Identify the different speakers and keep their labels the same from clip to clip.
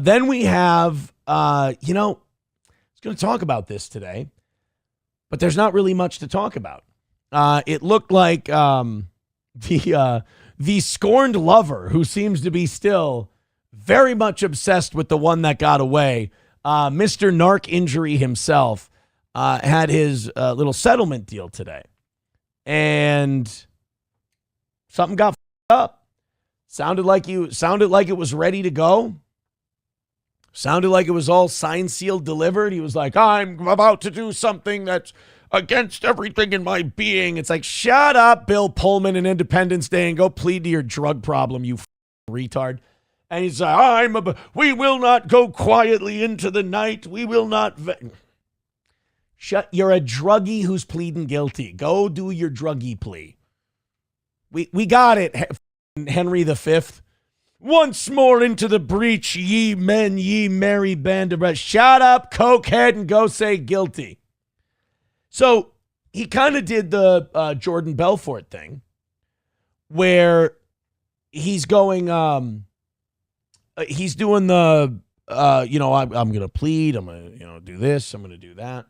Speaker 1: Then we have, I was going to talk about this today, but there's not really much to talk about. It looked like the scorned lover, who seems to be still very much obsessed with the one that got away, Mr. Narc Injury himself, had his little settlement deal today. And something got up. Sounded like it was ready to go. Sounded like it was all signed, sealed, delivered. He was like, I'm about to do something that's against everything in my being. It's like, shut up, Bill Pullman, and Independence Day, and go plead to your drug problem, you retard. And he's like, we will not go quietly into the night. We will not. You're a druggie who's pleading guilty. Go do your druggie plea. We got it, Henry V. Once more into the breach, ye men, ye merry band of brothers. Shut up, cokehead, and go say guilty. So he kind of did the Jordan Belfort thing, where he's going, he's doing the, I'm going to plead, I'm going to, do this, I'm going to do that.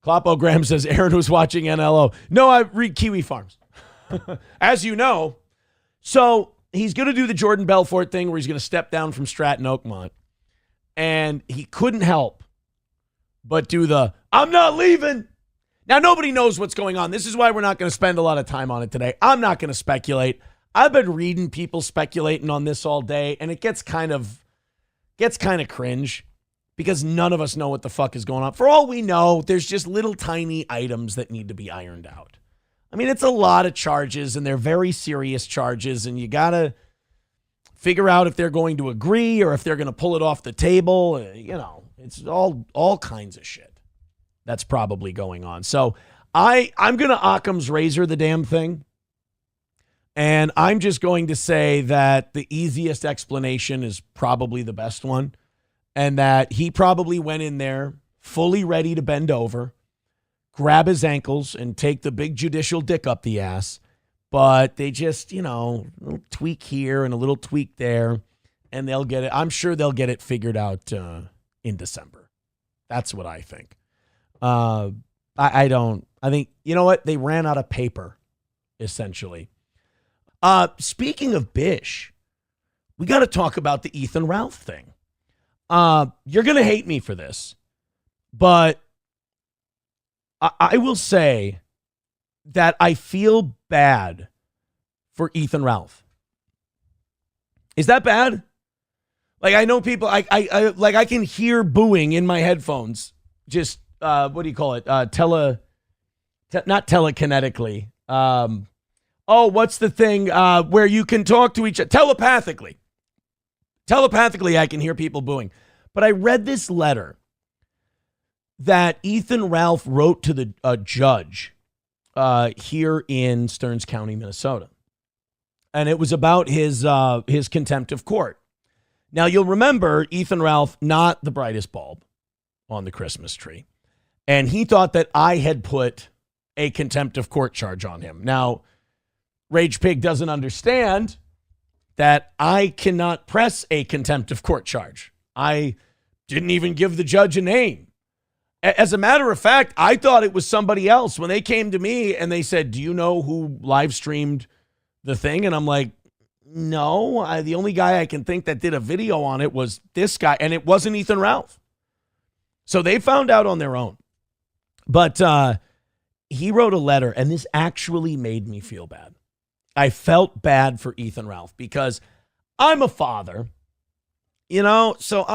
Speaker 1: Kloppo Graham says, Aaron was watching NLO. No, I read Kiwi Farms, as you know. So he's going to do the Jordan Belfort thing where he's going to step down from Stratton Oakmont. And he couldn't help but do the, I'm not leaving. Now, nobody knows what's going on. This is why we're not going to spend a lot of time on it today. I'm not going to speculate. I've been reading people speculating on this all day, and it gets kind of cringe because none of us know what the fuck is going on. For all we know, there's just little tiny items that need to be ironed out. I mean, it's a lot of charges, and they're very serious charges, and you got to figure out if they're going to agree or if they're going to pull it off the table. It's all kinds of shit that's probably going on. So I'm going to Occam's razor the damn thing, and I'm just going to say that the easiest explanation is probably the best one, and that he probably went in there fully ready to bend over, grab his ankles, and take the big judicial dick up the ass. But they just, a little tweak here and a little tweak there, and they'll get it. I'm sure they'll get it figured out in December. That's what I think. I think, you know what? They ran out of paper, essentially. Speaking of Bish, we got to talk about the Ethan Ralph thing. You're going to hate me for this, but I will say that I feel bad for Ethan Ralph. Is that bad? Like, I know people, I can hear booing in my headphones. Just, what do you call it? Not telekinetically. What's the thing where you can talk to each other? Telepathically. Telepathically, I can hear people booing. But I read this letter that Ethan Ralph wrote to the judge here in Stearns County, Minnesota. And it was about his contempt of court. Now, you'll remember Ethan Ralph, not the brightest bulb on the Christmas tree. And he thought that I had put a contempt of court charge on him. Now, Rage Pig doesn't understand that I cannot press a contempt of court charge. I didn't even give the judge a name. As a matter of fact, I thought it was somebody else. When they came to me and they said, do you know who live streamed the thing? And I'm like, no, the only guy I can think that did a video on it was this guy, and it wasn't Ethan Ralph. So they found out on their own. But he wrote a letter, and this actually made me feel bad. I felt bad for Ethan Ralph because I'm a father, so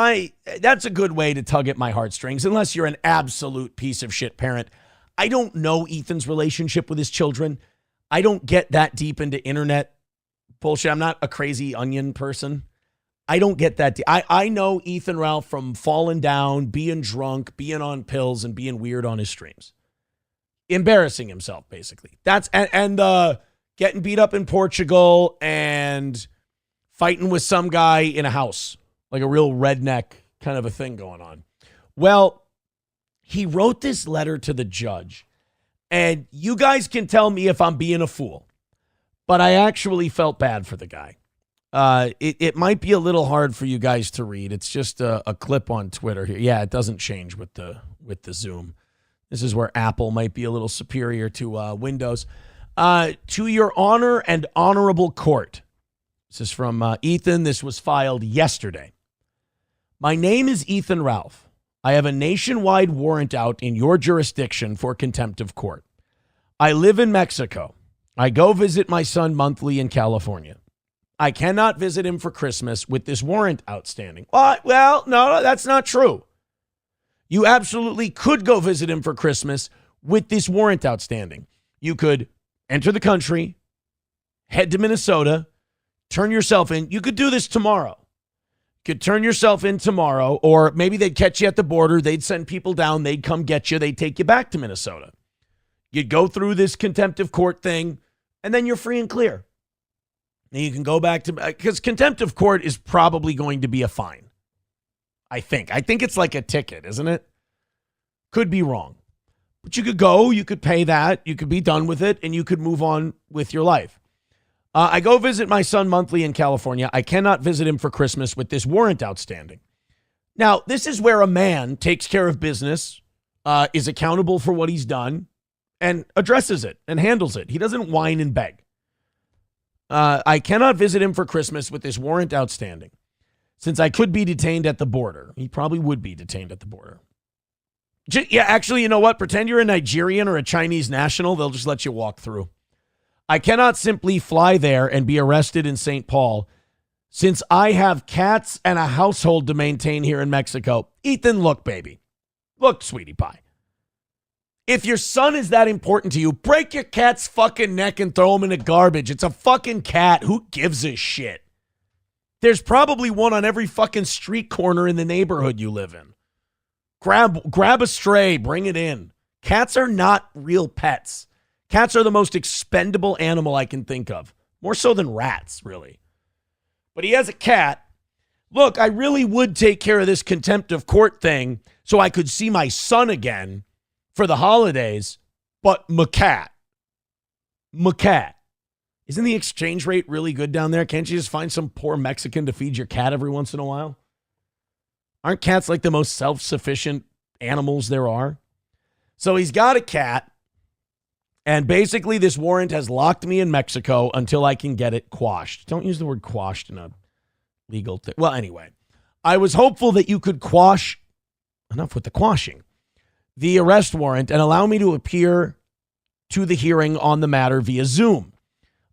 Speaker 1: that's a good way to tug at my heartstrings, unless you're an absolute piece of shit parent. I don't know Ethan's relationship with his children. I don't get that deep into internet bullshit. I'm not a crazy onion person. I don't get that deep. I know Ethan Ralph from falling down, being drunk, being on pills, and being weird on his streams. Embarrassing himself, basically. That's and getting beat up in Portugal and fighting with some guy in a house, like a real redneck kind of a thing going on. Well, he wrote this letter to the judge, and you guys can tell me if I'm being a fool, but I actually felt bad for the guy. It might be a little hard for you guys to read. It's just a clip on Twitter here. Yeah, it doesn't change with the Zoom. This is where Apple might be a little superior to Windows. To your honor and honorable court. This is from Ethan. This was filed yesterday. My name is Ethan Ralph. I have a nationwide warrant out in your jurisdiction for contempt of court. I live in Mexico. I go visit my son monthly in California. I cannot visit him for Christmas with this warrant outstanding. Well, no, that's not true. You absolutely could go visit him for Christmas with this warrant outstanding. You could enter the country, head to Minnesota, turn yourself in. You could do this tomorrow. You could turn yourself in tomorrow, or maybe they'd catch you at the border. They'd send people down. They'd come get you. They'd take you back to Minnesota. You'd go through this contempt of court thing, and then you're free and clear. And you can go back to, because contempt of court is probably going to be a fine. I think it's like a ticket, isn't it? Could be wrong. But you could go, you could pay that, you could be done with it, and you could move on with your life. I go visit my son monthly in California. I cannot visit him for Christmas with this warrant outstanding. Now, this is where a man takes care of business, is accountable for what he's done, and addresses it and handles it. He doesn't whine and beg. I cannot visit him for Christmas with this warrant outstanding, since I could be detained at the border. He probably would be detained at the border. Yeah, actually, you know what? Pretend you're a Nigerian or a Chinese national. They'll just let you walk through. I cannot simply fly there and be arrested in St. Paul, since I have cats and a household to maintain here in Mexico. Ethan, look, baby. Look, sweetie pie. If your son is that important to you, break your cat's fucking neck and throw him in the garbage. It's a fucking cat. Who gives a shit? There's probably one on every fucking street corner in the neighborhood you live in. Grab a stray, bring it in. Cats are not real pets. Cats are the most expendable animal I can think of. More so than rats, really. But he has a cat. Look, I really would take care of this contempt of court thing so I could see my son again for the holidays, but my cat. Isn't the exchange rate really good down there? Can't you just find some poor Mexican to feed your cat every once in a while? Aren't cats like the most self-sufficient animals there are? So he's got a cat, and basically this warrant has locked me in Mexico until I can get it quashed. Don't use the word quashed in a legal thing. Well, anyway, I was hopeful that you could quash, enough with the quashing, the arrest warrant and allow me to appear to the hearing on the matter via Zoom.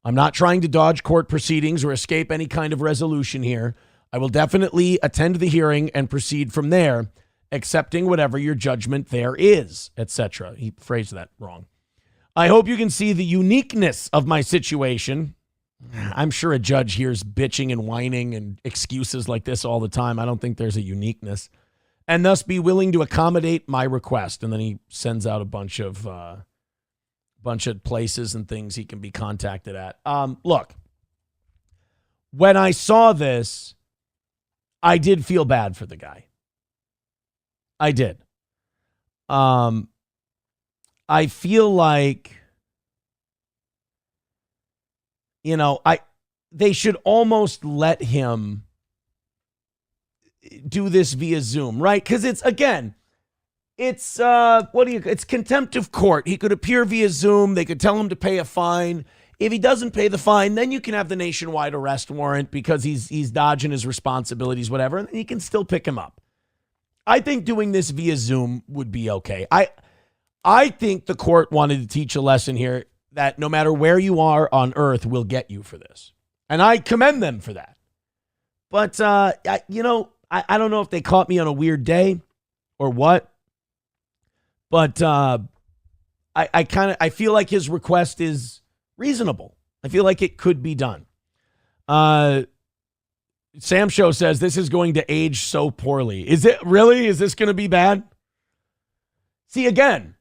Speaker 1: I'm not trying to dodge court proceedings or escape any kind of resolution here. I will definitely attend the hearing and proceed from there, accepting whatever your judgment there is, etc. He phrased that wrong. I hope you can see the uniqueness of my situation. I'm sure a judge hears bitching and whining and excuses like this all the time. I don't think there's a uniqueness. And thus be willing to accommodate my request. And then he sends out a bunch of places and things he can be contacted at. Look, when I saw this, I did feel bad for the guy. I did. I feel like, they should almost let him do this via Zoom, right? Because it's contempt of court. He could appear via Zoom. They could tell him to pay a fine. If he doesn't pay the fine, then you can have the nationwide arrest warrant because he's dodging his responsibilities, whatever, and then you can still pick him up. I think doing this via Zoom would be okay. I think the court wanted to teach a lesson here that no matter where you are on earth, we'll get you for this. And I commend them for that. But, I don't know if they caught me on a weird day or what. But I feel like his request is reasonable. I feel like it could be done. Sam Show says this is going to age so poorly. Is it really? Is this going to be bad? See, again,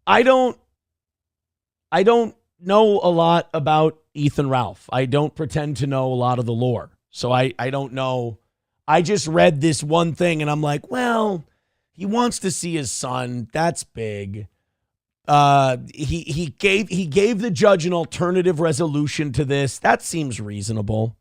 Speaker 1: I don't know a lot about Ethan Ralph. I don't pretend to know a lot of the lore. So I don't know. I just read this one thing and I'm like, well, he wants to see his son. That's big. He gave the judge an alternative resolution to this. That seems reasonable.